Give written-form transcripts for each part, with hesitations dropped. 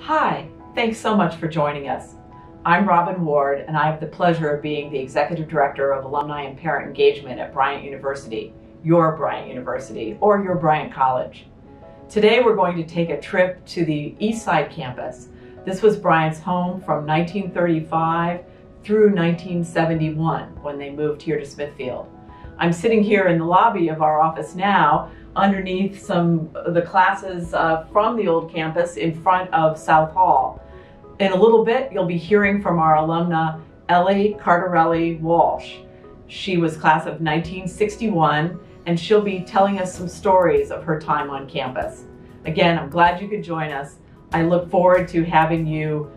Hi, thanks so much for joining us. I'm Robin Warde, and I have the pleasure of being the Executive Director of Alumni and Parent Engagement at Bryant University, your Bryant University, or your Bryant College. Today we're going to take a trip to the East Side campus. This was Bryant's home from 1935 through 1971 when they moved here to Smithfield. I'm sitting here in the lobby of our office now underneath some of the classes from the old campus in front of South Hall. In a little bit, you'll be hearing from our alumna, Ellie, Cardarelli, Walsh. She was class of 1961, and she'll be telling us some stories of her time on campus. Again, I'm glad you could join us. I look forward to having you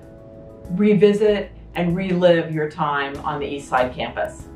revisit and relive your time on the East Side campus.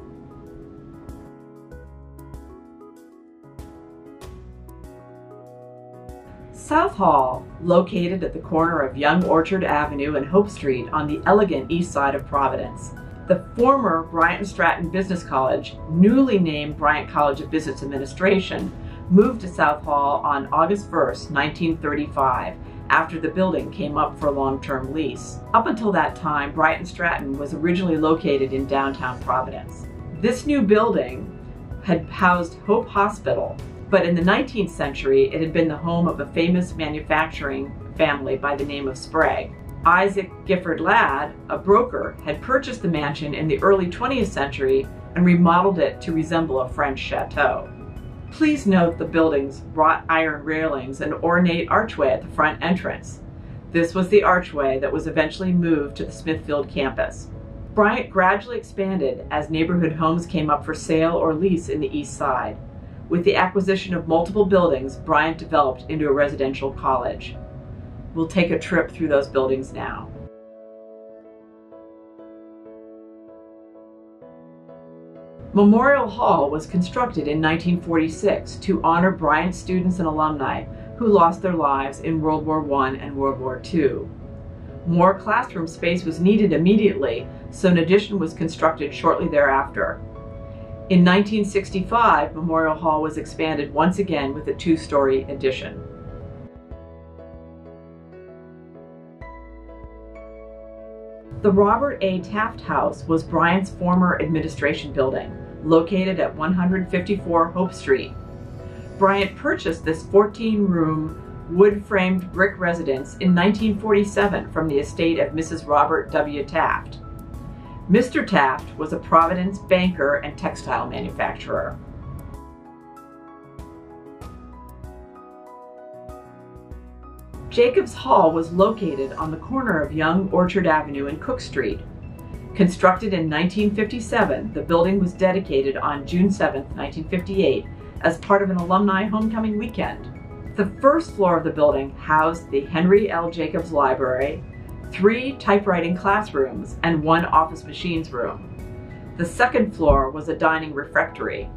South Hall, located at the corner of Young Orchard Avenue and Hope Street on the elegant east side of Providence. The former Bryant & Stratton Business College, newly named Bryant College of Business Administration, moved to South Hall on August 1st, 1935, after the building came up for a long-term lease. Up until that time, Bryant & Stratton was originally located in downtown Providence. This new building had housed Hope Hospital, but in the 19th century, it had been the home of a famous manufacturing family by the name of Sprague. Isaac Gifford Ladd, a broker, had purchased the mansion in the early 20th century and remodeled it to resemble a French chateau. Please note the building's wrought iron railings and ornate archway at the front entrance. This was the archway that was eventually moved to the Smithfield campus. Bryant gradually expanded as neighborhood homes came up for sale or lease in the East Side. With the acquisition of multiple buildings, Bryant developed into a residential college. We'll take a trip through those buildings now. Memorial Hall was constructed in 1946 to honor Bryant students and alumni who lost their lives in World War I and World War II. More classroom space was needed immediately, so an addition was constructed shortly thereafter. In 1965, Memorial Hall was expanded once again with a two-story addition. The Robert A. Taft House was Bryant's former administration building, located at 154 Hope Street. Bryant purchased this 14-room, wood-framed brick residence in 1947 from the estate of Mrs. Robert W. Taft. Mr. Taft was a Providence banker and textile manufacturer. Jacobs Hall was located on the corner of Young Orchard Avenue and Cook Street. Constructed in 1957, the building was dedicated on June 7, 1958, as part of an alumni homecoming weekend. The first floor of the building housed the Henry L. Jacobs Library, 3 typewriting classrooms, and 1 office machines room. The second floor was a dining refectory.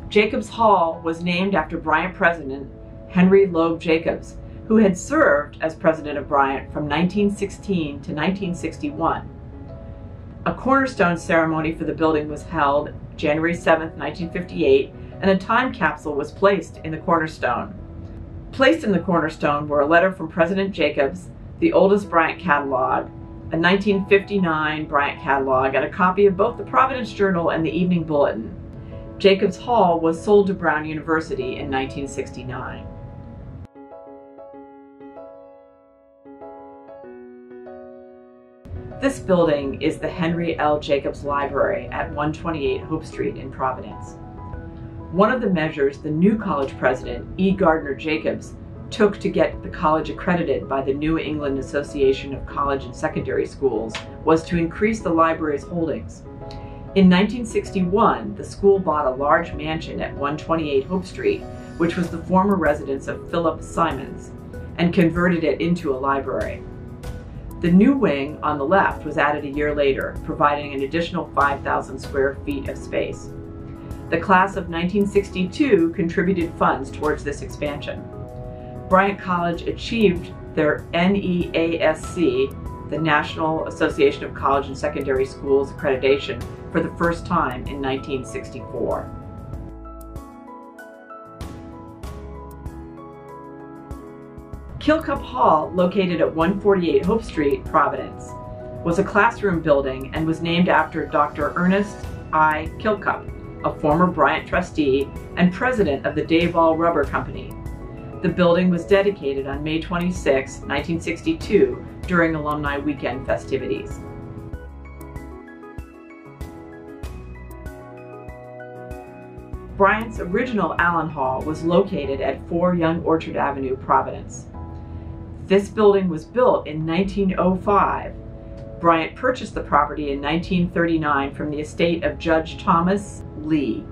Jacobs Hall was named after Bryant President Henry Loeb Jacobs, who had served as president of Bryant from 1916 to 1961. A cornerstone ceremony for the building was held January 7, 1958, and a time capsule was placed in the cornerstone. Placed in the cornerstone were a letter from President Jacobs, the oldest Bryant catalog, a 1959 Bryant catalog, and a copy of both the Providence Journal and the Evening Bulletin. Jacobs Hall was sold to Brown University in 1969. This building is the Henry L. Jacobs Library at 128 Hope Street in Providence. One of the measures the new college president, E. Gardner Jacobs, took to get the college accredited by the New England Association of College and Secondary Schools was to increase the library's holdings. In 1961, the school bought a large mansion at 128 Hope Street, which was the former residence of Philip Simons, and converted it into a library. The new wing on the left was added a year later, providing an additional 5,000 square feet of space. The class of 1962 contributed funds towards this expansion. Bryant College achieved their NEASC, the National Association of College and Secondary Schools accreditation, for the first time in 1964. KILCUP Hall, located at 148 Hope Street, Providence, was a classroom building and was named after Dr. Ernest I. KILCUP, a former Bryant trustee and president of the Dayball Rubber Company. The building was dedicated on May 26, 1962, during Alumni Weekend festivities. Bryant's original Allen Hall was located at 4 Young Orchard Avenue, Providence. This building was built in 1905. Bryant purchased the property in 1939 from the estate of Judge Thomas Lee.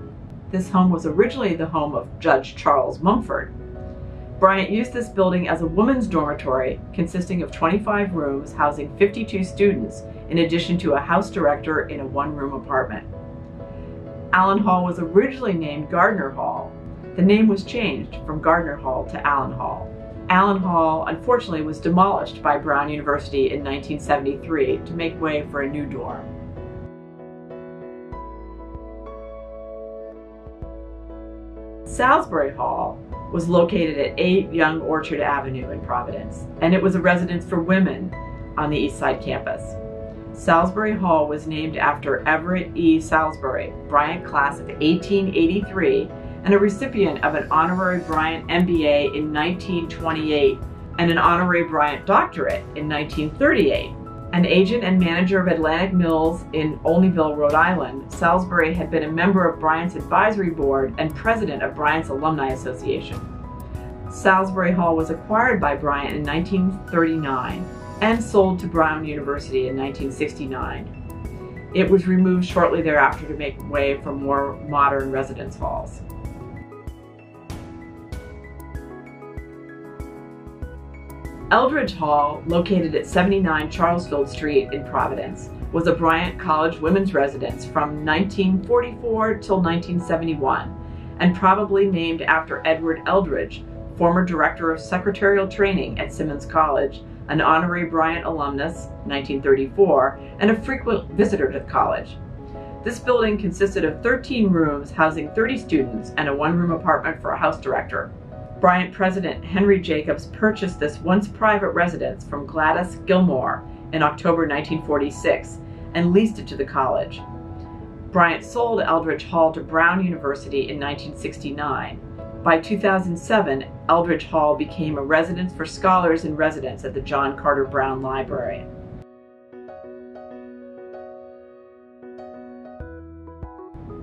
This home was originally the home of Judge Charles Mumford. Bryant used this building as a women's dormitory consisting of 25 rooms housing 52 students, in addition to a house director in a one-room apartment. Allen Hall was originally named Gardner Hall. The name was changed from Gardner Hall to Allen Hall. Allen Hall, unfortunately, was demolished by Brown University in 1973 to make way for a new dorm. Salisbury Hall was located at 8 Young Orchard Avenue in Providence, and it was a residence for women on the East Side campus. Salisbury Hall was named after Everett E. Salisbury, Bryant class of 1883, and a recipient of an honorary Bryant MBA in 1928 and an honorary Bryant doctorate in 1938. An agent and manager of Atlantic Mills in Olneyville, Rhode Island, Salisbury had been a member of Bryant's advisory board and president of Bryant's Alumni Association. Salisbury Hall was acquired by Bryant in 1939 and sold to Brown University in 1969. It was removed shortly thereafter to make way for more modern residence halls. Eldridge Hall, located at 79 Charlesfield Street in Providence, was a Bryant College women's residence from 1944 till 1971, and probably named after Edward Eldridge, former director of secretarial training at Simmons College, an honorary Bryant alumnus, 1934, and a frequent visitor to the college. This building consisted of 13 rooms housing 30 students and a one-room apartment for a house director. Bryant president Henry Jacobs purchased this once private residence from Gladys Gilmore in October 1946 and leased it to the college. Bryant sold Eldridge Hall to Brown University in 1969. By 2007, Eldridge Hall became a residence for scholars in residence at the John Carter Brown Library.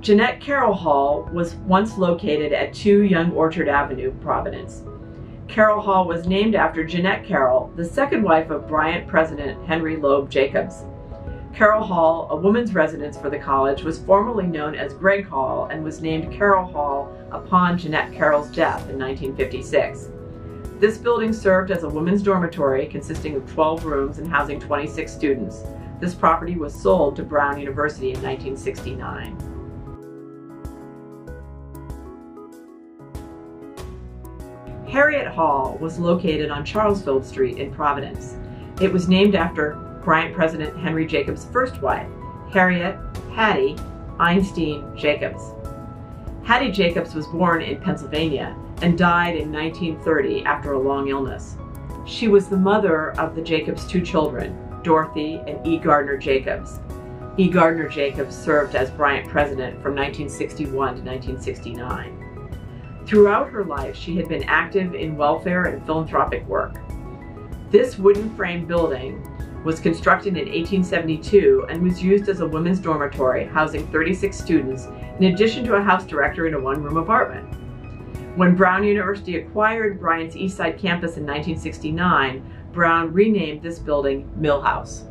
Jeanette Carroll Hall was once located at 2 Young Orchard Avenue, Providence. Carroll Hall was named after Jeanette Carroll, the second wife of Bryant president Henry Loeb Jacobs. Carroll Hall, a women's residence for the college, was formerly known as Gregg Hall and was named Carroll Hall upon Jeanette Carroll's death in 1956. This building served as a women's dormitory consisting of 12 rooms and housing 26 students. This property was sold to Brown University in 1969. Harriet Hall was located on Charlesfield Street in Providence. It was named after Bryant president Henry Jacobs' first wife, Harriet Hattie Einstein Jacobs. Hattie Jacobs was born in Pennsylvania and died in 1930 after a long illness. She was the mother of the Jacobs' 2 children, Dorothy and E. Gardner Jacobs. E. Gardner Jacobs served as Bryant president from 1961 to 1969. Throughout her life, she had been active in welfare and philanthropic work. This wooden frame building was constructed in 1872 and was used as a women's dormitory housing 36 students in addition to a house director in a one-room apartment. When Brown University acquired Bryant's East Side campus in 1969, Brown renamed this building Mill House.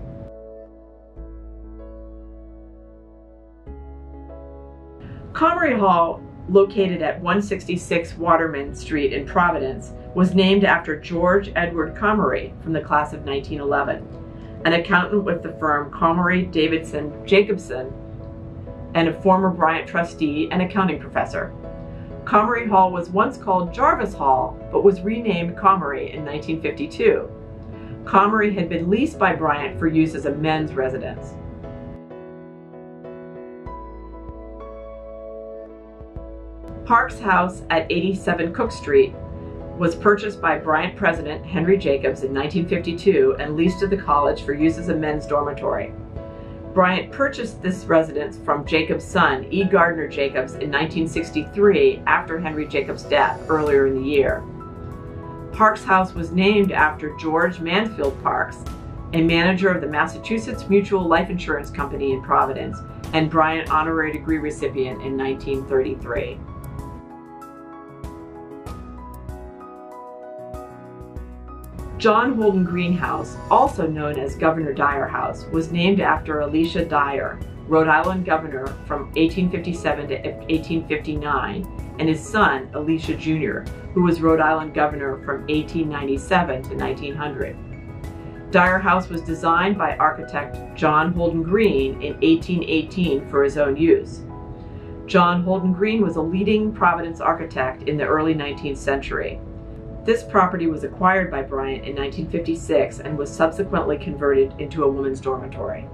COMERY Hall, located at 166 Waterman Street in Providence, was named after George Edward Comery from the class of 1911, an accountant with the firm Comery, Davidson, Jacobson, and a former Bryant trustee and accounting professor. Comery Hall was once called Jarvis Hall, but was renamed Comery in 1952. Comery had been leased by Bryant for use as a men's residence. Parks House at 87 Cook Street was purchased by Bryant president Henry Jacobs in 1952 and leased to the college for use as a men's dormitory. Bryant purchased this residence from Jacobs' son, E. Gardner Jacobs, in 1963 after Henry Jacobs' death earlier in the year. Parks House was named after George Mansfield Parks, a manager of the Massachusetts Mutual Life Insurance Company in Providence and Bryant Honorary Degree recipient in 1933. John Holden Greenhouse, also known as Governor Dyer House, was named after Elisha Dyer, Rhode Island governor from 1857 to 1859, and his son, Elisha Jr., who was Rhode Island governor from 1897 to 1900. Dyer House was designed by architect John Holden Green in 1818 for his own use. John Holden Green was a leading Providence architect in the early 19th century. This property was acquired by Bryant in 1956 and was subsequently converted into a women's dormitory.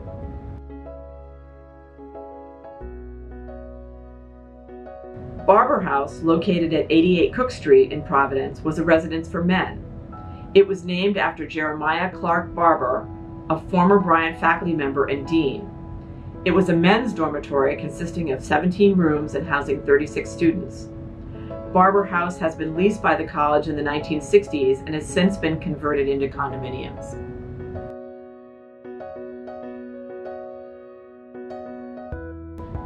Barber House, located at 88 Cook Street in Providence, was a residence for men. It was named after Jeremiah Clark Barber, a former Bryant faculty member and dean. It was a men's dormitory consisting of 17 rooms and housing 36 students. Barber House has been leased by the college in the 1960s and has since been converted into condominiums.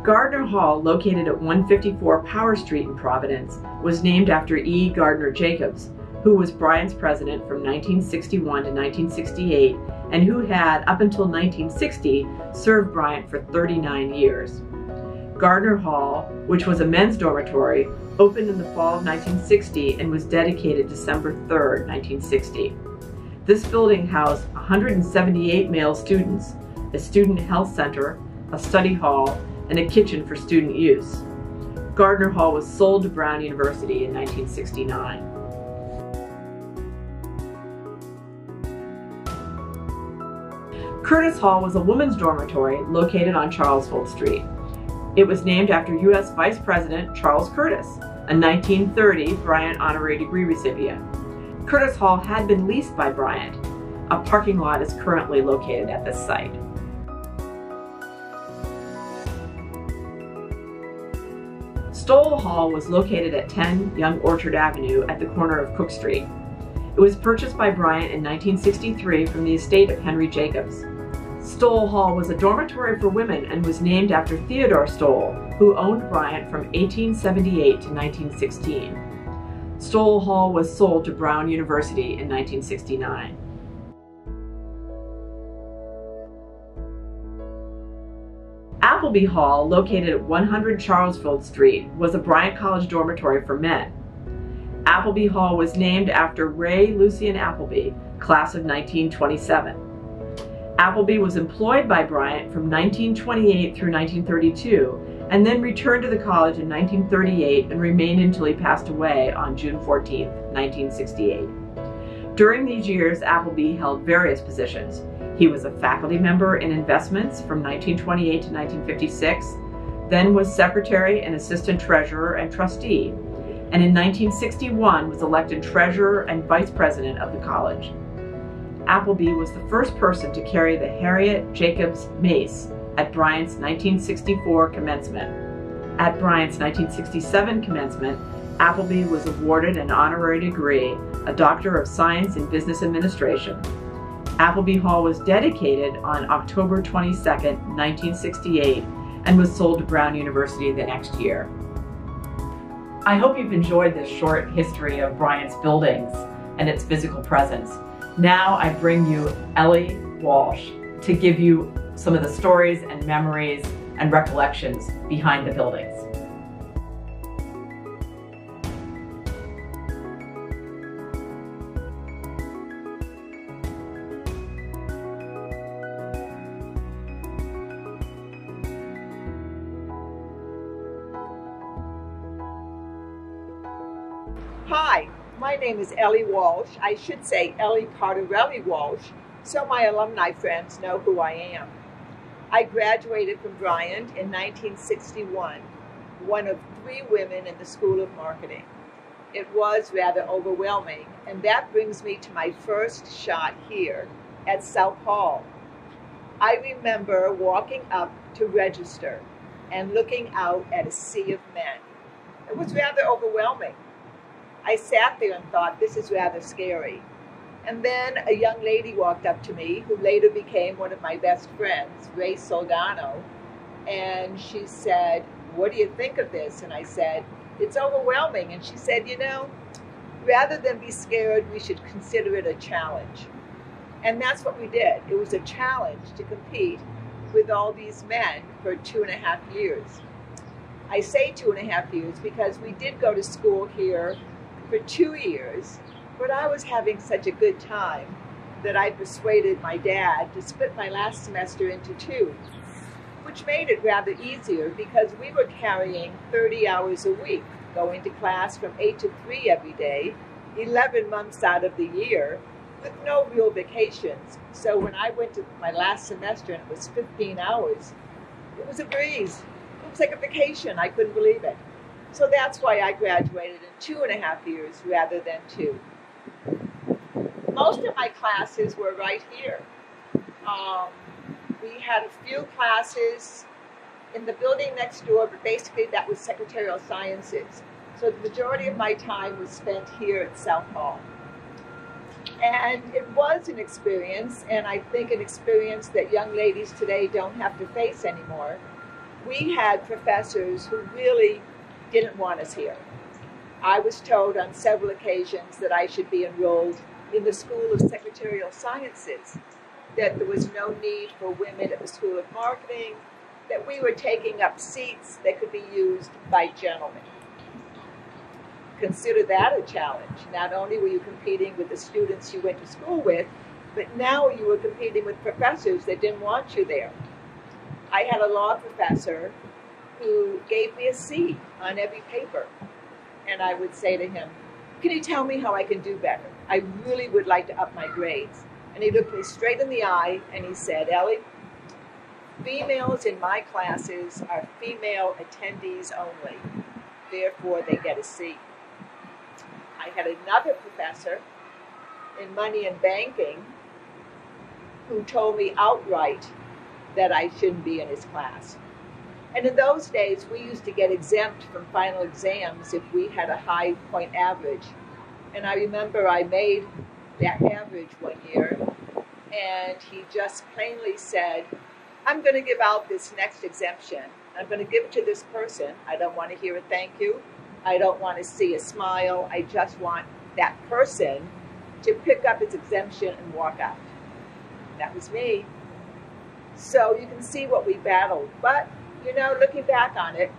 Gardner Hall, located at 154 Power Street in Providence, was named after E. Gardner Jacobs, who was Bryant's president from 1961 to 1968 and who had, up until 1960, served Bryant for 39 years. Gardner Hall, which was a men's dormitory, opened in the fall of 1960 and was dedicated December 3, 1960. This building housed 178 male students, a student health center, a study hall, and a kitchen for student use. Gardner Hall was sold to Brown University in 1969. Curtis Hall was a women's dormitory located on Charlesville Street. It was named after U.S. Vice President Charles Curtis, a 1930 Bryant Honorary Degree recipient. Curtis Hall had been leased by Bryant. A parking lot is currently located at this site. Stowell Hall was located at 10 Young Orchard Avenue at the corner of Cook Street. It was purchased by Bryant in 1963 from the estate of Henry Jacobs. Stowell Hall was a dormitory for women and was named after Theodore Stowell, who owned Bryant from 1878 to 1916. Stowell Hall was sold to Brown University in 1969. Appleby Hall, located at 100 Charlesville Street, was a Bryant College dormitory for men. Appleby Hall was named after Ray Lucien Appleby, class of 1927. Appleby was employed by Bryant from 1928 through 1932 and then returned to the college in 1938 and remained until he passed away on June 14, 1968. During these years, Appleby held various positions. He was a faculty member in investments from 1928 to 1956, then was secretary and assistant treasurer and trustee, and in 1961 was elected treasurer and vice president of the college. Appleby was the first person to carry the Harriet Jacobs Mace at Bryant's 1964 commencement. At Bryant's 1967 commencement, Appleby was awarded an honorary degree, a Doctor of Science in Business Administration. Appleby Hall was dedicated on October 22, 1968, and was sold to Brown University the next year. I hope you've enjoyed this short history of Bryant's buildings and its physical presence. Now I bring you Ellie Walsh to give you some of the stories and memories and recollections behind the buildings. Hi, my name is Ellie Walsh. I should say Ellie Cardarelli Walsh, so my alumni friends know who I am. I graduated from Bryant in 1961, one of 3 women in the School of Marketing. it was rather overwhelming. And that brings me to my first shot here at South Hall. I remember walking up to register and looking out at a sea of men. It was rather overwhelming. I sat there and thought, this is rather scary. And then a young lady walked up to me, who later became one of my best friends, Ray Soldano, and she said, what do you think of this? And I said, it's overwhelming. And she said, you know, rather than be scared, we should consider it a challenge. And that's what we did. It was a challenge to compete with all these men for 2.5 years. I say 2.5 years because we did go to school here for 2 years, but I was having such a good time that I persuaded my dad to split my last semester into 2, which made it rather easier because we were carrying 30 hours a week, going to class from 8 to 3 every day, 11 months out of the year, with no real vacations. So when I went to my last semester and it was 15 hours, it was a breeze. It was like a vacation. I couldn't believe it. So that's why I graduated in 2.5 years rather than 2. Most of my classes were right here. We had a few classes in the building next door, but basically that was secretarial sciences. So the majority of my time was spent here at South Hall. And it was an experience, and I think an experience that young ladies today don't have to face anymore. We had professors who really didn't want us here. I was told on several occasions that I should be enrolled in the School of Secretarial Sciences, that there was no need for women at the School of Marketing, that we were taking up seats that could be used by gentlemen. Consider that a challenge. Not only were you competing with the students you went to school with, but now you were competing with professors that didn't want you there. I had a law professor who gave me a C on every paper. And I would say to him, can you tell me how I can do better? I really would like to up my grades. And he looked me straight in the eye and he said, Ellie, females in my classes are female attendees only. Therefore, they get a C. I had another professor in money and banking who told me outright that I shouldn't be in his class. And in those days, we used to get exempt from final exams if we had a high point average. And I remember I made that average one year, and he just plainly said, I'm going to give out this next exemption. I'm going to give it to this person. I don't want to hear a thank you. I don't want to see a smile. I just want that person to pick up his exemption and walk out. That was me. So you can see what we battled. But, you know, looking back on it,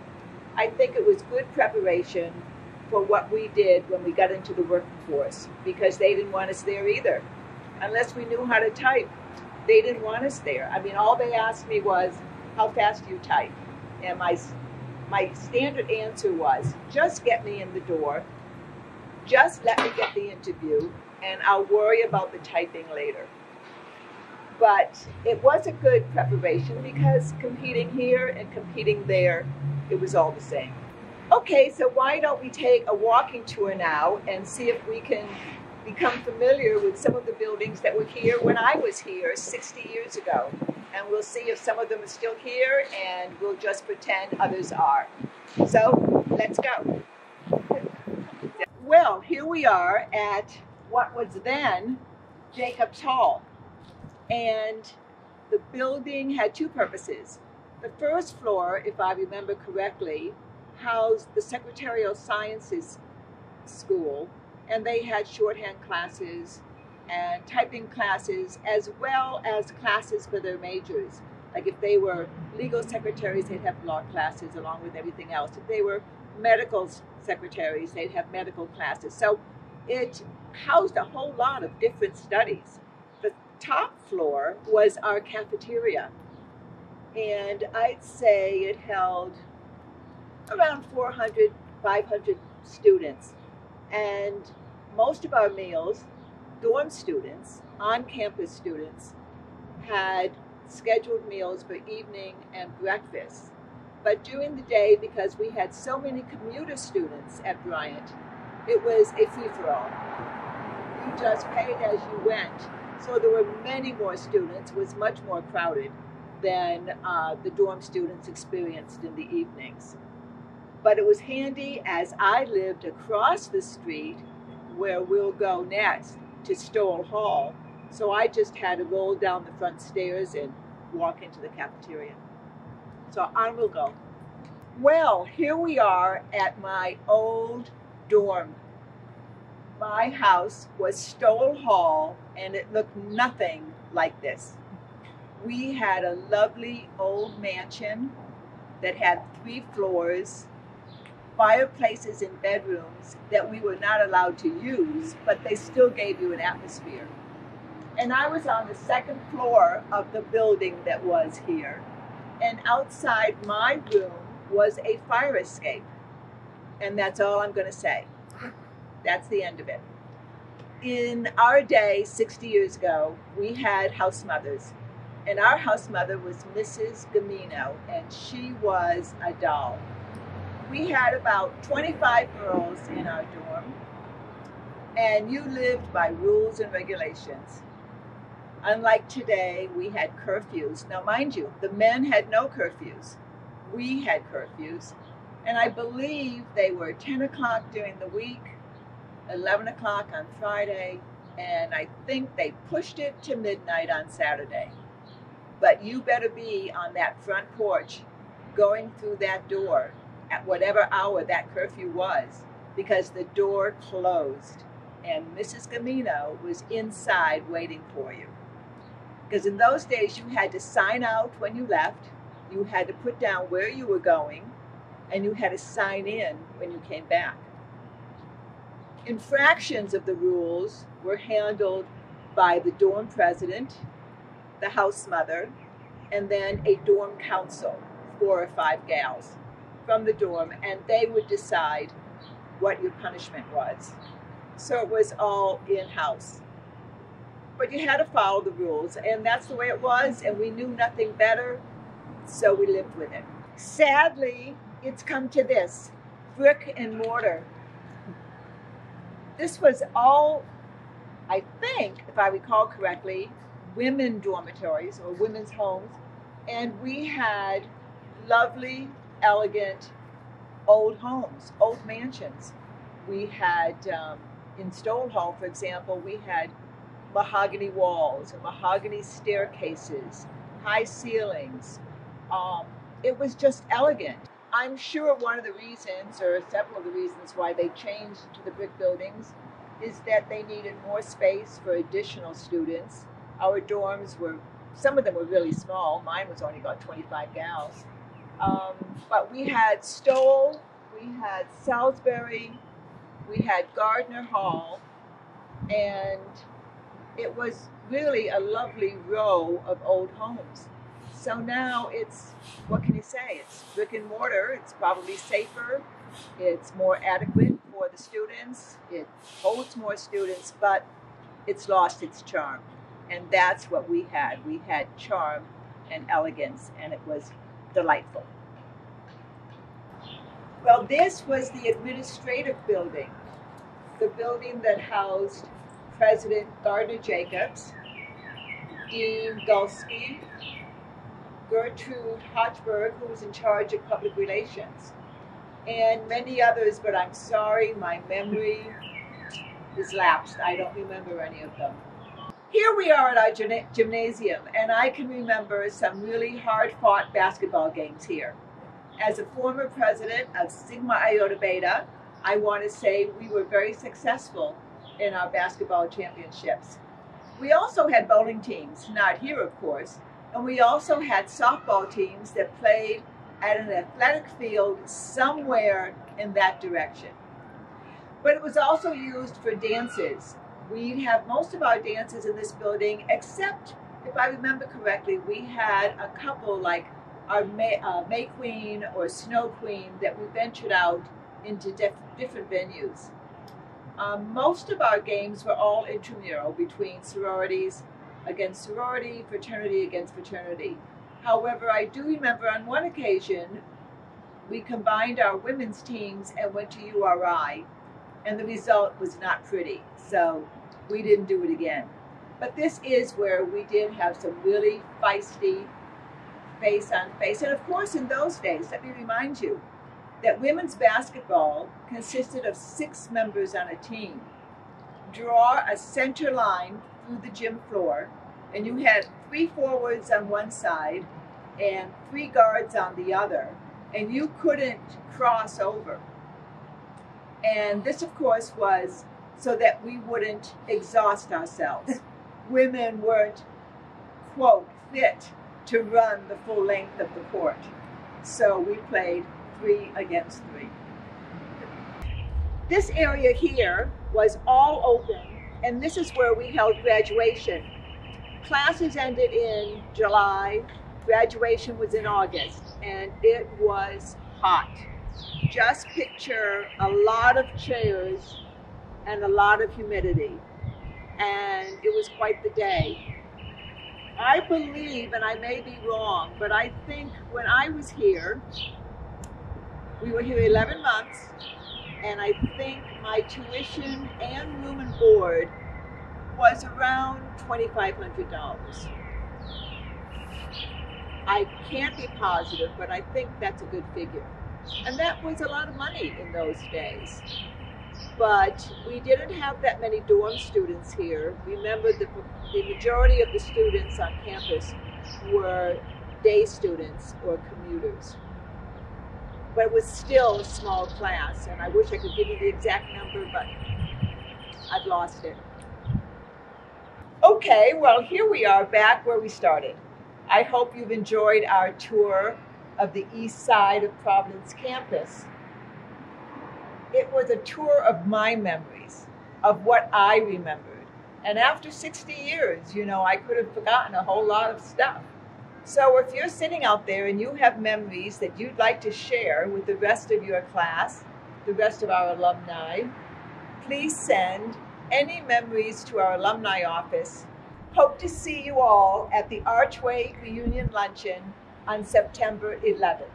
I think it was good preparation for what we did when we got into the workforce, because they didn't want us there either. Unless we knew how to type, they didn't want us there. I mean, all they asked me was, how fast do you type? And my standard answer was, just get me in the door, just let me get the interview, and I'll worry about the typing later. But it was a good preparation because competing here and competing there, it was all the same. Okay, so why don't we take a walking tour now and see if we can become familiar with some of the buildings that were here when I was here 60 years ago. And we'll see if some of them are still here, and we'll just pretend others are. So, let's go. Well, here we are at what was then Jacobs Hall. And the building had two purposes. The first floor, if I remember correctly, housed the Secretarial Sciences School, and they had shorthand classes and typing classes, as well as classes for their majors. Like if they were legal secretaries, they'd have law classes along with everything else. If they were medical secretaries, they'd have medical classes. So it housed a whole lot of different studies. The top floor was our cafeteria, and I'd say it held around 400, 500 students. And most of our meals, dorm students, on-campus students, had scheduled meals for evening and breakfast. But during the day, because we had so many commuter students at Bryant, It was a free-for-all. You just paid as you went. So there were many more students. It was much more crowded than the dorm students experienced in the evenings. But it was handy as I lived across the street where we'll go next to Stowell Hall. So I just had to roll down the front stairs and walk into the cafeteria. So on we'll go. Well, here we are at my old dorm. My house was Stowell Hall, and it looked nothing like this. We had a lovely old mansion that had 3 floors, fireplaces in bedrooms that we were not allowed to use, but they still gave you an atmosphere. And I was on the 2nd floor of the building that was here, and outside my room was a fire escape. And that's all I'm going to say. That's the end of it. In our day, 60 years ago, we had house mothers. And our house mother was Mrs. Gamino, and she was a doll. We had about 25 girls in our dorm, and you lived by rules and regulations. Unlike today, we had curfews. Now, mind you, the men had no curfews. We had curfews, and I believe they were 10 o'clock during the week, 11 o'clock on Friday, and I think they pushed it to midnight on Saturday. But you better be on that front porch going through that door at whatever hour that curfew was, because the door closed and Mrs. Gamino was inside waiting for you. Because in those days you had to sign out when you left, you had to put down where you were going, and you had to sign in when you came back. Infractions of the rules were handled by the dorm president, the house mother, and then a dorm council, 4 or 5 gals from the dorm, and they would decide what your punishment was. So it was all in-house. But you had to follow the rules, and that's the way it was, and we knew nothing better, so we lived with it. Sadly, it's come to this, brick and mortar. This was all, I think, if I recall correctly, women dormitories or women's homes, and we had lovely, elegant, old homes, old mansions. We had, in Stowell Hall, for example, we had mahogany walls and mahogany staircases, high ceilings. It was just elegant. I'm sure one of the reasons, or several of the reasons why they changed to the brick buildings is that they needed more space for additional students. Our dorms were, some of them were really small. Mine was only about 25 gals. But we had Stowell, we had Salisbury, we had Gardner Hall, and it was really a lovely row of old homes. So now it's, what can you say? It's brick and mortar. It's probably safer. It's more adequate for the students. It holds more students, but it's lost its charm. And that's what we had. We had charm and elegance, and it was delightful. Well, this was the administrative building, the building that housed President Gardner Jacobs, Dean Gulski, Gertrude Hochberg, who was in charge of public relations, and many others, but I'm sorry, my memory is lapsed. I don't remember any of them. Here we are at our gymnasium, and I can remember some really hard-fought basketball games here. As a former president of Sigma Iota Beta, I want to say we were very successful in our basketball championships. We also had bowling teams, not here of course, and we also had softball teams that played at an athletic field somewhere in that direction. But it was also used for dances. We'd have most of our dances in this building, except, if I remember correctly, we had a couple like our May Queen or Snow Queen that we ventured out into different venues. Most of our games were all intramural between sororities against sorority, fraternity against fraternity. However, I do remember on one occasion we combined our women's teams and went to URI, and the result was not pretty. So we didn't do it again. But this is where we did have some really feisty face on face. And of course, in those days, let me remind you that women's basketball consisted of 6 members on a team. Draw a center line through the gym floor, and you had 3 forwards on one side and 3 guards on the other, and you couldn't cross over. And this, of course, was so that we wouldn't exhaust ourselves. Women weren't, quote, fit to run the full length of the court. So we played 3 against 3. This area here was all open, and this is where we held graduation. Classes ended in July, graduation was in August, and it was hot. Just picture a lot of chairs and a lot of humidity, and it was quite the day. I believe, and I may be wrong, but I think when I was here, we were here 11 months, and I think my tuition and room and board was around $2,500. I can't be positive, but I think that's a good figure. And that was a lot of money in those days. But we didn't have that many dorm students here. Remember, the majority of the students on campus were day students or commuters. But it was still a small class, and I wish I could give you the exact number, but I've lost it. Okay, well, here we are back where we started. I hope you've enjoyed our tour of the east side of Providence campus. It was a tour of my memories, of what I remembered. And after 60 years, you know, I could have forgotten a whole lot of stuff. So if you're sitting out there and you have memories that you'd like to share with the rest of your class, the rest of our alumni, please send any memories to our alumni office. Hope to see you all at the Archway Reunion Luncheon on September 11th.